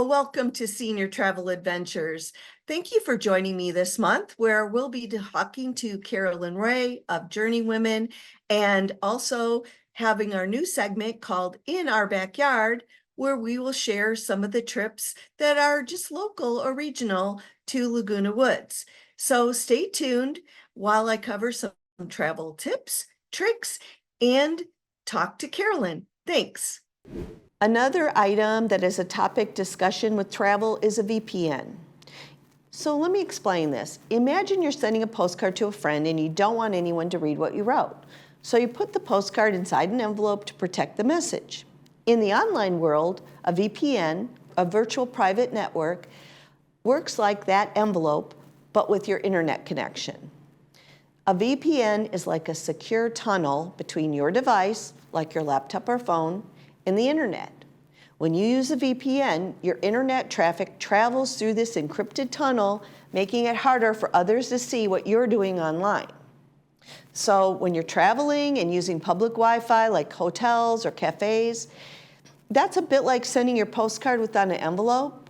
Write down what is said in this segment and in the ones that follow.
Hello, welcome to Senior Travel Adventures. Thank you for joining me this month, where we'll be talking to Carolyn Ray of Journeywomen and also having our new segment called In Our Backyard, where we will share some of the trips that are just local or regional to Laguna Woods. So stay tuned while I cover some travel tips, tricks, and talk to Carolyn. Thanks. Another item that is a topic discussion with travel is a VPN. So let me explain this. Imagine you're sending a postcard to a friend and you don't want anyone to read what you wrote. So you put the postcard inside an envelope to protect the message. In the online world, a VPN, a virtual private network, works like that envelope, but with your internet connection. A VPN is like a secure tunnel between your device, like your laptop or phone, and the internet. When you use a VPN, your internet traffic travels through this encrypted tunnel, making it harder for others to see what you're doing online. So when you're traveling and using public Wi-Fi like hotels or cafes, that's a bit like sending your postcard without an envelope.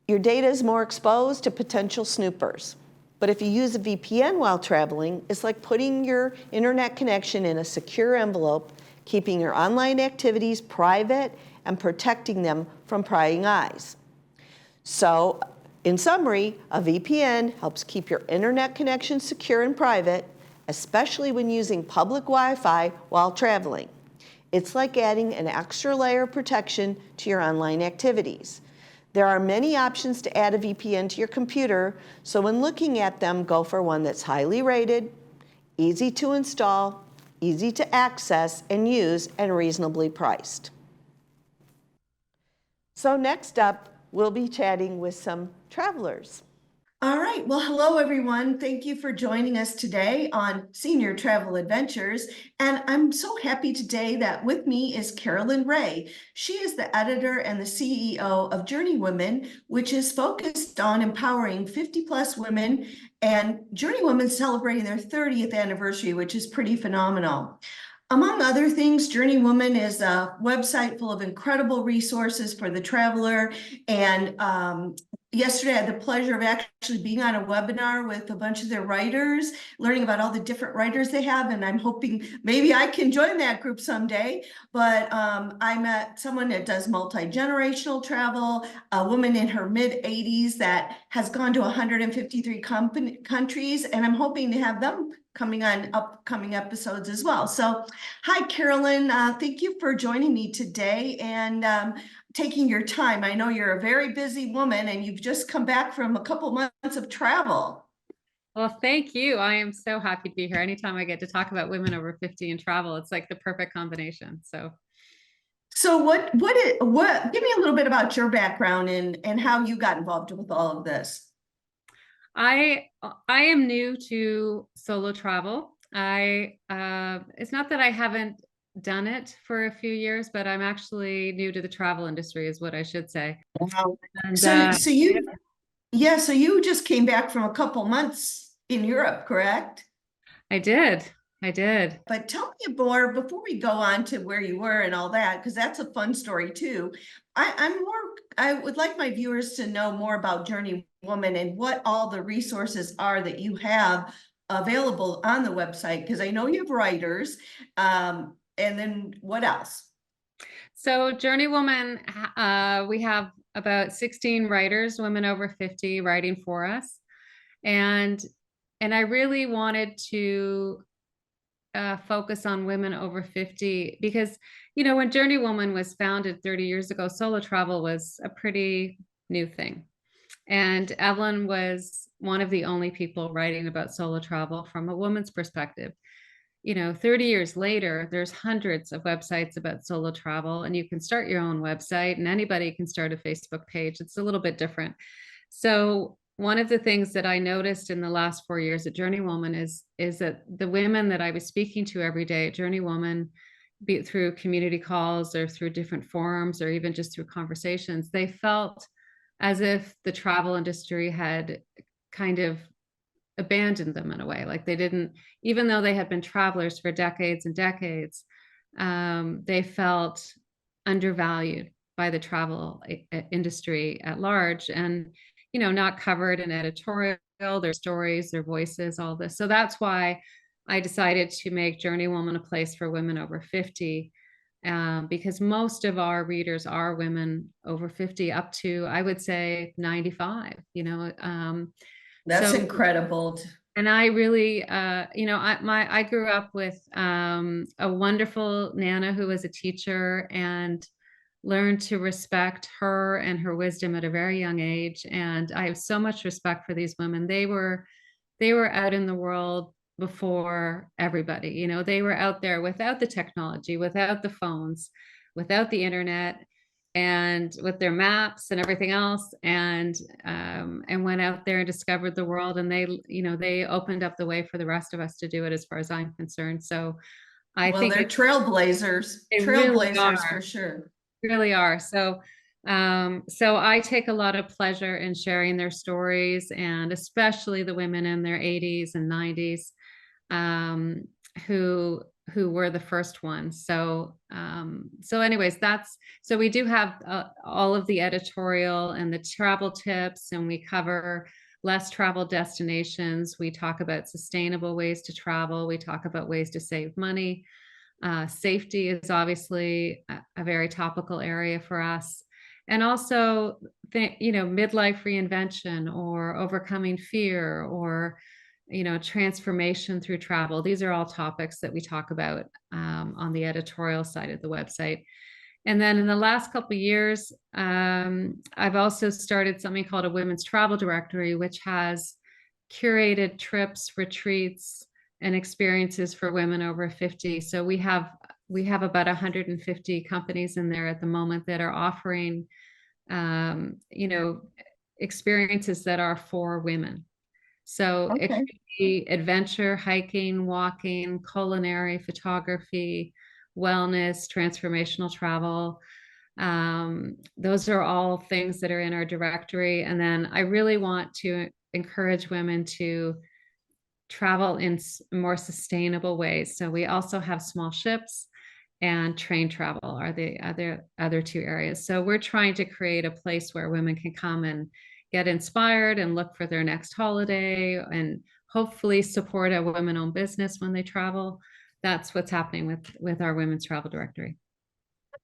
Your data is more exposed to potential snoopers. But if you use a VPN while traveling, it's like putting your internet connection in a secure envelope, keeping your online activities private and protecting them from prying eyes. So, in summary, a VPN helps keep your internet connection secure and private, especially when using public Wi-Fi while traveling. It's like adding an extra layer of protection to your online activities. There are many options to add a VPN to your computer, so when looking at them, go for one that's highly rated, easy to install, easy to access and use, and reasonably priced. So next up, we'll be chatting with some travelers. All right. Well, hello, everyone. Thank you for joining us today on Senior Travel Adventures. And I'm so happy today that with me is Carolyn Ray. She is the editor and the CEO of Journeywomen, which is focused on empowering 50-plus women. And Journeywomen celebrating their 30th anniversary, which is pretty phenomenal. Among other things, Journeywoman is a website full of incredible resources for the traveler. And yesterday, I had the pleasure of actually being on a webinar with a bunch of their writers, learning about all the different writers they have. And I'm hoping maybe I can join that group someday. But I met someone that does multi-generational travel, a woman in her mid-80s that has gone to 153 countries. And I'm hoping to have them coming on upcoming episodes as well. So hi, Carolyn. Thank you for joining me today and taking your time. I know you're a very busy woman and you've just come back from a couple months of travel. Well, thank you. I am so happy to be here. Anytime I get to talk about women over 50 and travel, it's like the perfect combination. So what give me a little bit about your background and how you got involved with all of this. I am new to solo travel. It's not that I haven't done it for a few years, but I'm actually new to the travel industry is what I should say. Wow. And So you just came back from a couple months in Europe, correct? I did. I did. But tell me more before we go on to where you were and all that, because that's a fun story too. I would like my viewers to know more about Journeywoman and what all the resources are that you have available on the website, because I know you have writers. And then what else? So Journeywoman, we have about 16 writers, women over 50 writing for us. And I really wanted to focus on women over 50 because, you know, when Journeywoman was founded 30 years ago, solo travel was a pretty new thing. And Evelyn was one of the only people writing about solo travel from a woman's perspective. You know, 30 years later, there's hundreds of websites about solo travel, and you can start your own website and anybody can start a Facebook page. It's a little bit different. So one of the things that I noticed in the last 4 years at Journeywoman is that the women that I was speaking to every day at Journeywoman, be it through community calls or through different forums or even just through conversations, they felt as if the travel industry had kind of abandoned them in a way. Like they didn't, even though they had been travelers for decades and decades, they felt undervalued. by the travel industry at large, and not covered in editorial, their stories, their voices, all this. So that's why I decided to make Journeywoman a place for women over 50, because most of our readers are women over 50 up to, I would say, 95, That's so, incredible. and I really, I grew up with a wonderful Nana who was a teacher, and learned to respect her and her wisdom at a very young age. And I have so much respect for these women. They were out in the world before everybody. They were out there without the technology, without the phones, without the internet, and with their maps and everything else, and went out there and discovered the world. And they opened up the way for the rest of us to do it, as far as I'm concerned. So I Well, think they're trailblazers, they really trailblazers for are, sure. really are. So I take a lot of pleasure in sharing their stories, and especially the women in their 80s and 90s, um, who were the first ones. So anyways, so we do have all of the editorial and the travel tips, and we cover less traveled destinations. We talk about sustainable ways to travel. We talk about ways to save money. Safety is obviously a very topical area for us. And also, midlife reinvention, or overcoming fear, or, transformation through travel. These are all topics that we talk about on the editorial side of the website. And then in the last couple of years, I've also started something called a Women's Travel Directory, which has curated trips, retreats, and experiences for women over 50. So we have about 150 companies in there at the moment that are offering, experiences that are for women. So it Okay. could be adventure, hiking, walking, culinary, photography, wellness, transformational travel. Those are all things that are in our directory. And then I really want to encourage women to travel in more sustainable ways. So we also have small ships, and train travel are the other two areas. So we're trying to create a place where women can come and get inspired and look for their next holiday, and hopefully support a women-owned business when they travel. That's what's happening with our Women's Travel Directory.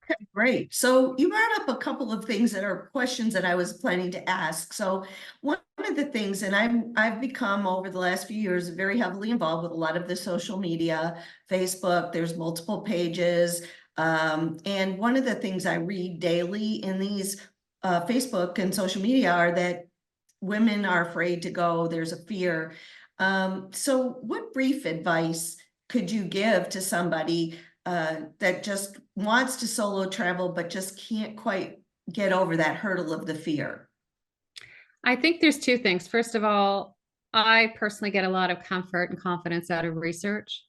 Okay, great. So you brought up a couple of things that are questions that I was planning to ask. So one of the things, and I've become over the last few years very heavily involved with a lot of the social media, Facebook, there's multiple pages. And one of the things I read daily in these Facebook and social media are that women are afraid to go, there's a fear. So what brief advice could you give to somebody that just wants to solo travel, but just can't quite get over that hurdle of the fear? I think there's two things. First of all, I personally get a lot of comfort and confidence out of research.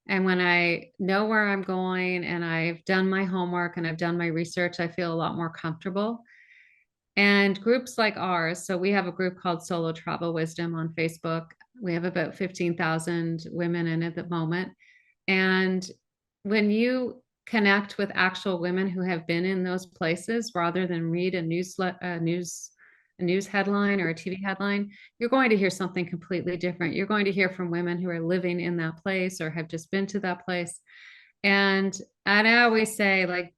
And when I know where I'm going, and I've done my homework and I've done my research, I feel a lot more comfortable. And groups like ours, so we have a group called Solo Travel Wisdom on Facebook. We have about 15,000 women in it at the moment. And when you connect with actual women who have been in those places, rather than read a news headline or a TV headline, you're going to hear something completely different. You're going to hear from women who are living in that place or have just been to that place. And I always say, like,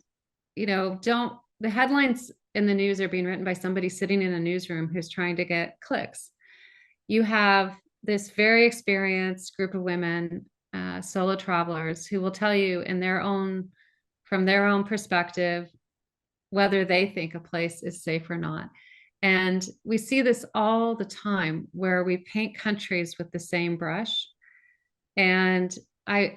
don't, the headlines in the news are being written by somebody sitting in a newsroom who's trying to get clicks. You have this very experienced group of women, solo travelers, who will tell you from their own perspective, whether they think a place is safe or not. And we see this all the time, where we paint countries with the same brush. And I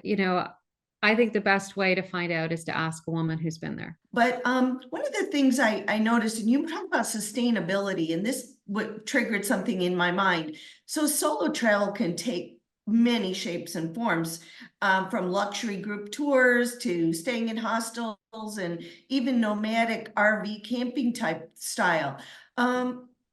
think the best way to find out is to ask a woman who's been there. But one of the things I noticed, and you talk about sustainability, and this what triggered something in my mind. So solo travel can take many shapes and forms, from luxury group tours to staying in hostels and even nomadic RV camping type style.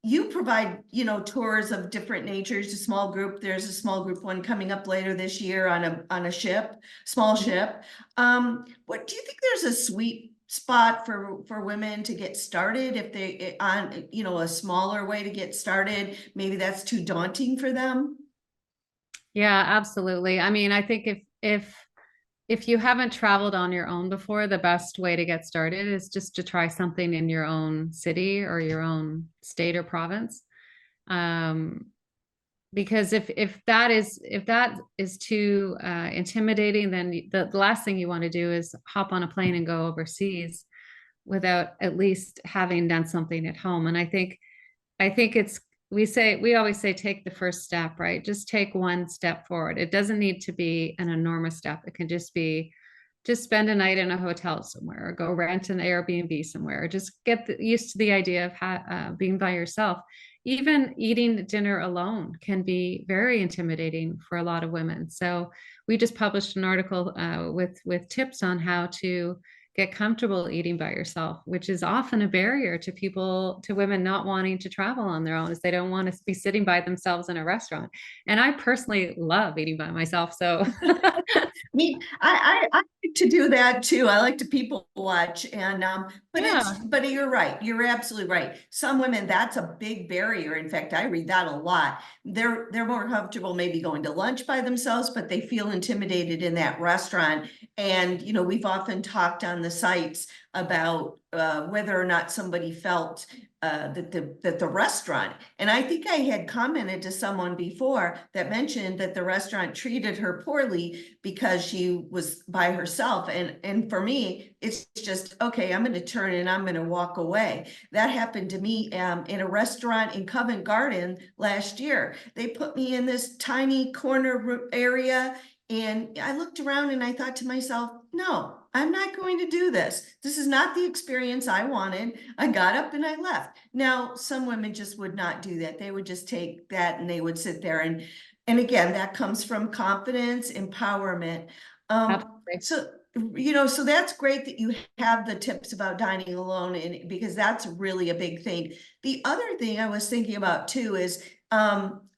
You provide, tours of different natures, a small group. There's a small group one coming up later this year on a ship, small ship. What do you think there's a sweet spot for women to get started if they on, you know, a smaller way to get started? Maybe that's too daunting for them. Yeah, absolutely. I mean, I think if you haven't traveled on your own before, the best way to get started is just to try something in your own city or your own state or province. Um, because if that is too intimidating, then the last thing you want to do is hop on a plane and go overseas without at least having done something at home. And I think it's we always say take the first step, right? Just take one step forward. It doesn't need to be an enormous step. It can just be just spend a night in a hotel somewhere, or go rent an Airbnb somewhere, or just get used to the idea of being by yourself. Even eating dinner alone can be very intimidating for a lot of women. So we just published an article with tips on how to get comfortable eating by yourself, which is often a barrier to women not wanting to travel on their own, is they don't want to be sitting by themselves in a restaurant. And I personally love eating by myself. So Me, I like to do that too. I like to people watch, and but yeah, but you're right. You're absolutely right. Some women, that's a big barrier. In fact, I read that a lot. They're more comfortable maybe going to lunch by themselves, but they feel intimidated in that restaurant. And you know, we've often talked on the sites about whether or not somebody felt that the restaurant, and I think I had commented to someone before that mentioned that the restaurant treated her poorly because she was by herself. And for me, it's just, okay, I'm going to turn and I'm going to walk away. That happened to me in a restaurant in Covent Garden last year. They put me in this tiny corner area, and I looked around and I thought to myself, no, I'm not going to do this. This is not the experience I wanted. I got up and I left. Now, some women just would not do that. They would just take that and they would sit there, and again, that comes from confidence, empowerment. absolutely. So, you know, so that's great that you have the tips about dining alone, and because that's really a big thing. The other thing I was thinking about too is,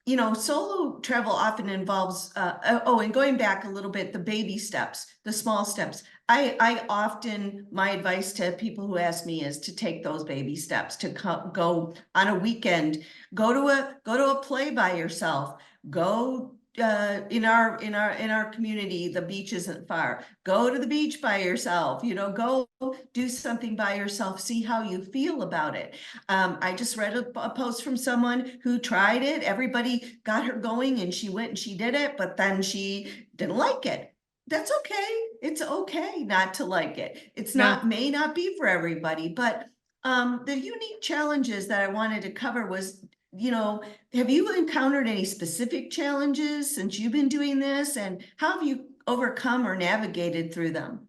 you know, solo travel often involves, oh, and going back a little bit, the baby steps, the small steps. I often, my advice to people who ask me is to take those baby steps, to go on a weekend, go to a play by yourself, go in our community, the beach isn't far. Go to the beach by yourself, you know, go do something by yourself, see how you feel about it. I just read a post from someone who tried it. Everybody got her going and she went and she did it, but then she didn't like it. That's okay. It's okay not to like it. It's Yeah. not, may not be for everybody, but the unique challenges that I wanted to cover was, you know, have you encountered any specific challenges since you've been doing this, and how have you overcome or navigated through them?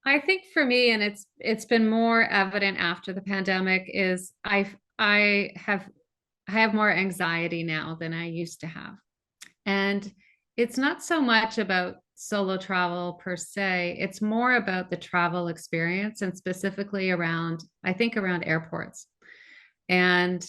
I think for me, and it's been more evident after the pandemic, is I have more anxiety now than I used to have. And it's not so much about solo travel per se, it's more about the travel experience, and specifically around, I think, around airports. And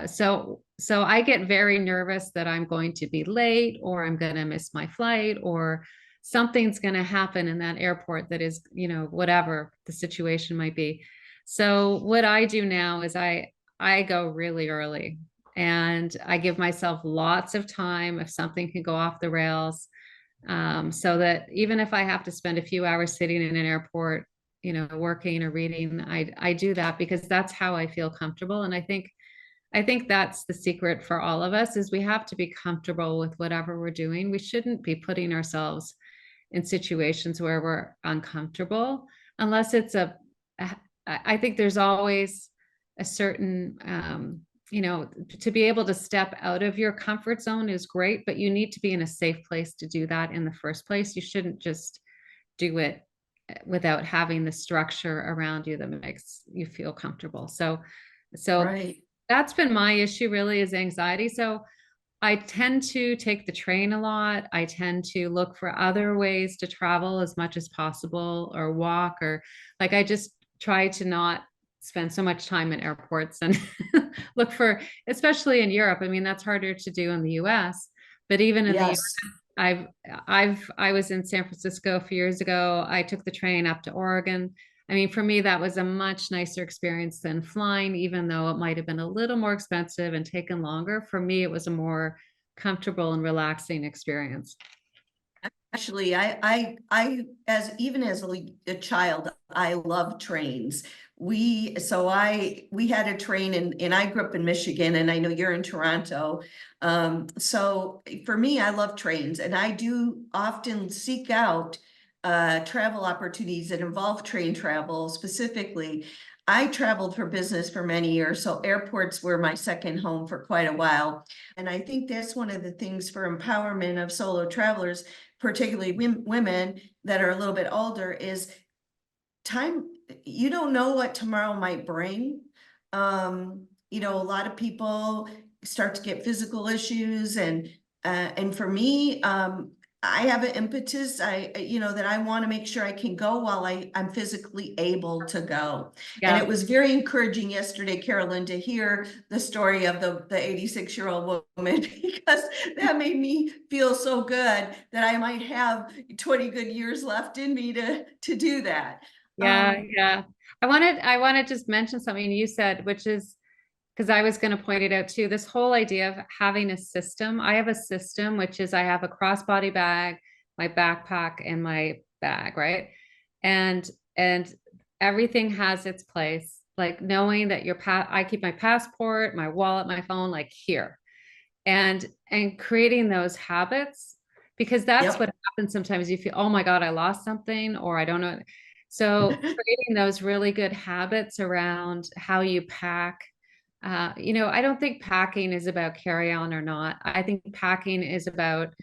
so I get very nervous that I'm going to be late, or I'm going to miss my flight, or something's going to happen in that airport that is, you know, whatever the situation might be. So what I do now is I go really early, and I give myself lots of time if something can go off the rails, so that even if I have to spend a few hours sitting in an airport, you know, working or reading, I do that because that's how I feel comfortable. And I think that's the secret for all of us, is we have to be comfortable with whatever we're doing. We shouldn't be putting ourselves in situations where we're uncomfortable unless it's I think there's always a certain you know, to be able to step out of your comfort zone is great, but you need to be in a safe place to do that in the first place. You shouldn't just do it without having the structure around you that makes you feel comfortable. So Right. that's been my issue, really, is anxiety. So I tend to take the train a lot. I tend to look for other ways to travel as much as possible, or walk, or like I just try to not spend so much time in airports and look for, especially in Europe. I mean, that's harder to do in the US, but even in the Yes. US, I was in San Francisco a few years ago. I took the train up to Oregon. I mean, for me, that was a much nicer experience than flying, even though it might have been a little more expensive and taken longer. For me, it was a more comfortable and relaxing experience. Actually, as even as a child, I love trains. We had a train and I grew up in Michigan and I know you're in Toronto. So for me, I love trains and I do often seek out travel opportunities that involve train travel specifically. I traveled for business for many years, so airports were my second home for quite a while. And I think that's one of the things for empowerment of solo travelers, particularly women that are a little bit older, is time. You don't know what tomorrow might bring. You know, a lot of people start to get physical issues and for me, I have an impetus, you know, that I want to make sure I can go while I'm physically able to go. And it Yeah. was very encouraging yesterday, Carolyn, to hear the story of the 86-year-old woman, because that made me feel so good that I might have 20 good years left in me to do that. Yeah, yeah. I want to just mention something you said, which is because I was going to point it out too. This whole idea of having a system. I have a system, which is I have a crossbody bag, my backpack, and my bag, right? And and everything has its place. Like knowing that I keep my passport, my wallet, my phone, like here. And creating those habits, because that's what Yep. happens sometimes. You feel, oh my God, I lost something, or I don't know. So creating those really good habits around how you pack. I don't think packing is about carry on or not. I think packing is about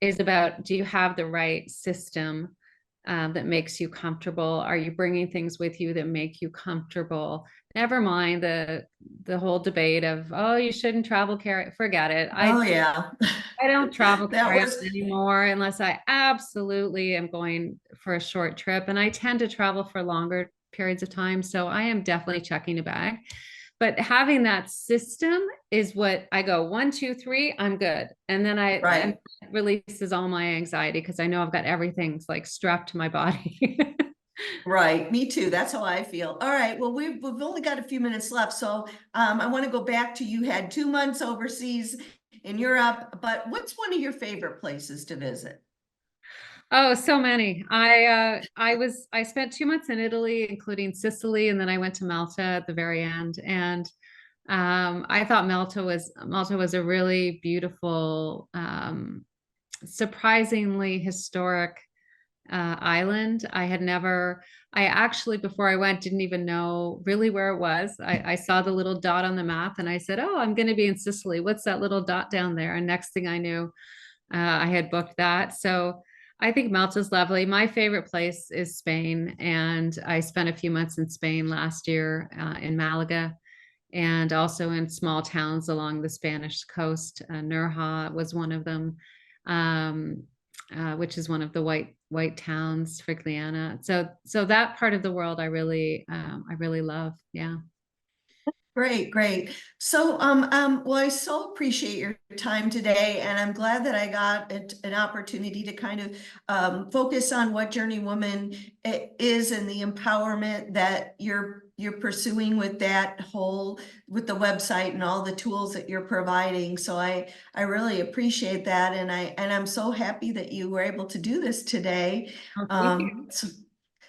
do you have the right system that makes you comfortable? Are you bringing things with you that make you comfortable? Never mind the whole debate of, oh, you shouldn't travel carry. Forget it. Oh, yeah. I don't travel That carry on was anymore unless I absolutely am going for a short trip. And I tend to travel for longer periods of time. So I am definitely checking a bag. But having that system is what I go, 1, 2, 3, I'm good. And then and right. it releases all my anxiety because I know I've got everything like strapped to my body. Right, me too. That's how I feel. All right, well, we've only got a few minutes left, so I want to go back to, you had 2 months overseas in Europe, but what's one of your favorite places to visit? Oh, so many. I spent 2 months in Italy, including Sicily, and then I went to Malta at the very end. And I thought Malta was a really beautiful, surprisingly historic island. I actually, before I went, didn't even know really where it was. I saw the little dot on the map and I said, oh, I'm going to be in Sicily. What's that little dot down there? And next thing I knew, I had booked that. So I think Malta's lovely. My favorite place is Spain. And I spent a few months in Spain last year in Malaga and also in small towns along the Spanish coast. Nerja was one of them, um, which is one of the white towns, Frigliana. So that part of the world I really love. Yeah. Great, great. So, well, I so appreciate your time today, and I'm glad that I got an opportunity to kind of focus on what Journey Woman is and the empowerment that you're pursuing with with the website and all the tools that you're providing. So I really appreciate that, and I'm so happy that you were able to do this today. Well, thank you.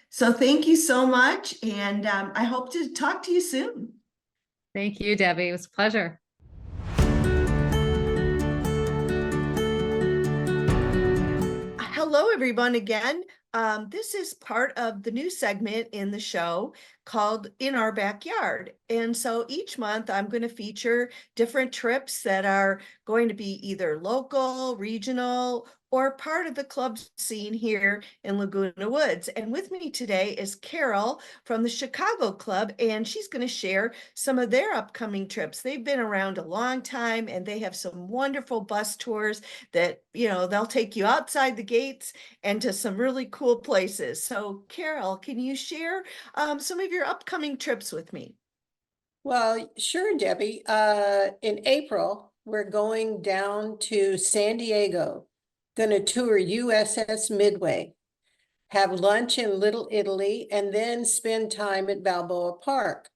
So thank you so much, and I hope to talk to you soon. Thank you, Debbie. It was a pleasure. Hello, everyone, again. This is part of the new segment in the show called In Our Backyard. And so each month I'm going to feature different trips that are going to be either local, regional, or part of the club scene here in Laguna Woods. And with me today is Carol from the Chicago Club, and she's going to share some of their upcoming trips. They've been around a long time and they have some wonderful bus tours that, they'll take you outside the gates and to some really cool places. So Carol, can you share some of your upcoming trips with me? Well, sure, Debbie. In April, we're going down to San Diego, going to tour USS Midway. have lunch in Little Italy, and then spend time at Balboa Park.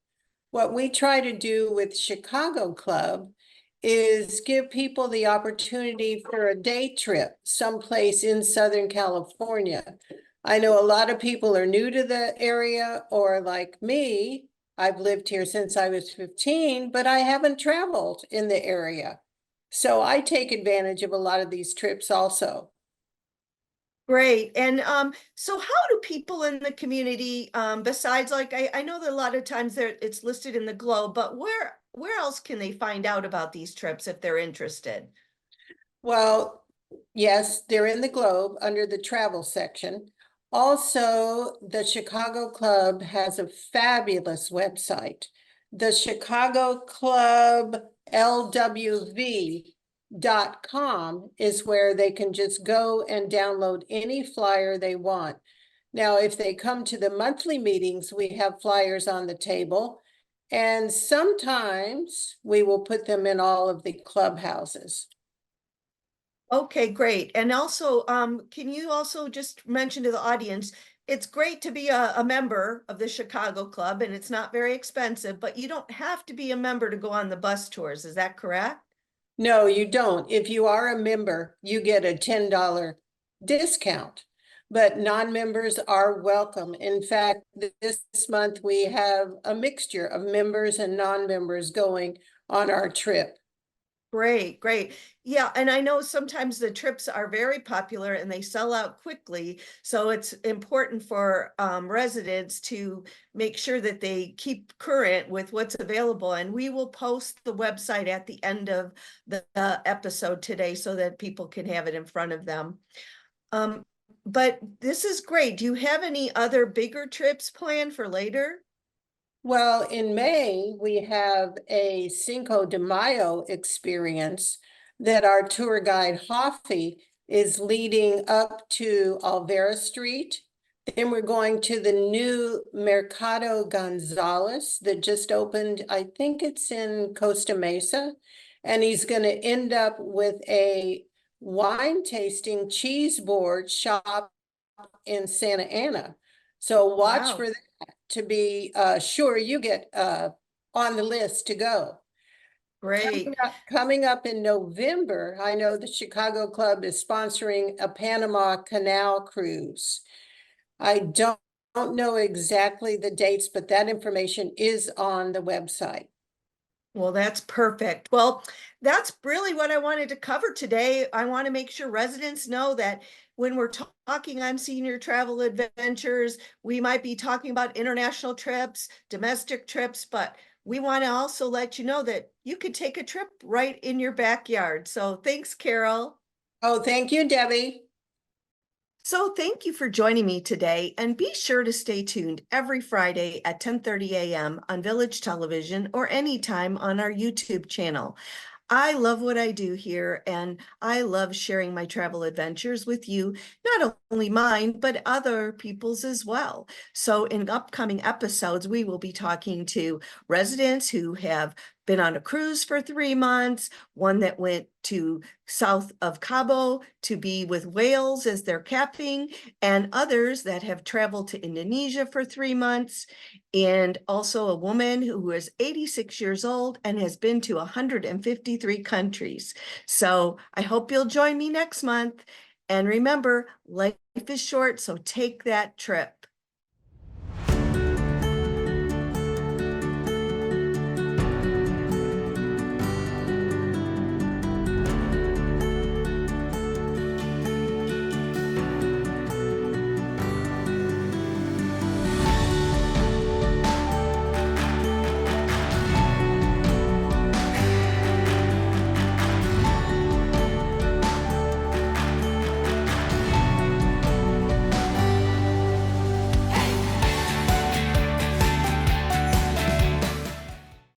What we try to do with Chicago Club is give people the opportunity for a day trip someplace in Southern California. I know a lot of people are new to the area, or like me, I've lived here since I was 15, but I haven't traveled in the area. So I take advantage of a lot of these trips also. Great. And so how do people in the community, besides like I know that a lot of times there it's listed in the Globe, but where else can they find out about these trips if they're interested? Well, yes, they're in the Globe under the travel section. Also, the Chicago Club has a fabulous website. The Chicago Club LWV.com is where they can just go and download any flyer they want. Now, if they come to the monthly meetings, we have flyers on the table, and sometimes we will put them in all of the clubhouses. Okay, great. And also, can you also just mention to the audience, it's great to be a member of the Chicago Club and it's not very expensive, but you don't have to be a member to go on the bus tours. Is that correct? No, you don't. If you are a member, you get a $10 discount, but non-members are welcome. In fact, this month we have a mixture of members and non-members going on our trip. Great, great. Yeah, and I know sometimes the trips are very popular and they sell out quickly. So it's important for residents to make sure that they keep current with what's available. And we will post the website at the end of the episode today so that people can have it in front of them. But this is great. Do you have any other bigger trips planned for later? Well, in May, we have a Cinco de Mayo experience that our tour guide Hoffy is leading up to Alvera Street. Then we're going to the new Mercado Gonzalez that just opened. I think it's in Costa Mesa. And he's going to end up with a wine tasting cheese board shop in Santa Ana. So watch Wow. for that to be sure you get on the list to go. Great. Coming up in November, I know the Chicago Club is sponsoring a Panama Canal cruise. I don't know exactly the dates, but that information is on the website. Well, that's perfect. Well, that's really what I wanted to cover today. I want to make sure residents know that when we're talking on senior travel adventures, we might be talking about international trips, domestic trips, but we want to also let you know that you could take a trip right in your backyard. So thanks, Carol. Oh, thank you, Debbie. So thank you for joining me today, and be sure to stay tuned every Friday at 10:30 a.m. on Village Television or anytime on our YouTube channel. I love what I do here, and I love sharing my travel adventures with you, not only mine, but other people's as well. So in upcoming episodes, we will be talking to residents who have been on a cruise for 3 months, one that went to south of Cabo to be with whales as their capping, and others that have traveled to Indonesia for 3 months, and also a woman who is 86 years old and has been to 153 countries. So I hope you'll join me next month. And remember, life is short, so take that trip.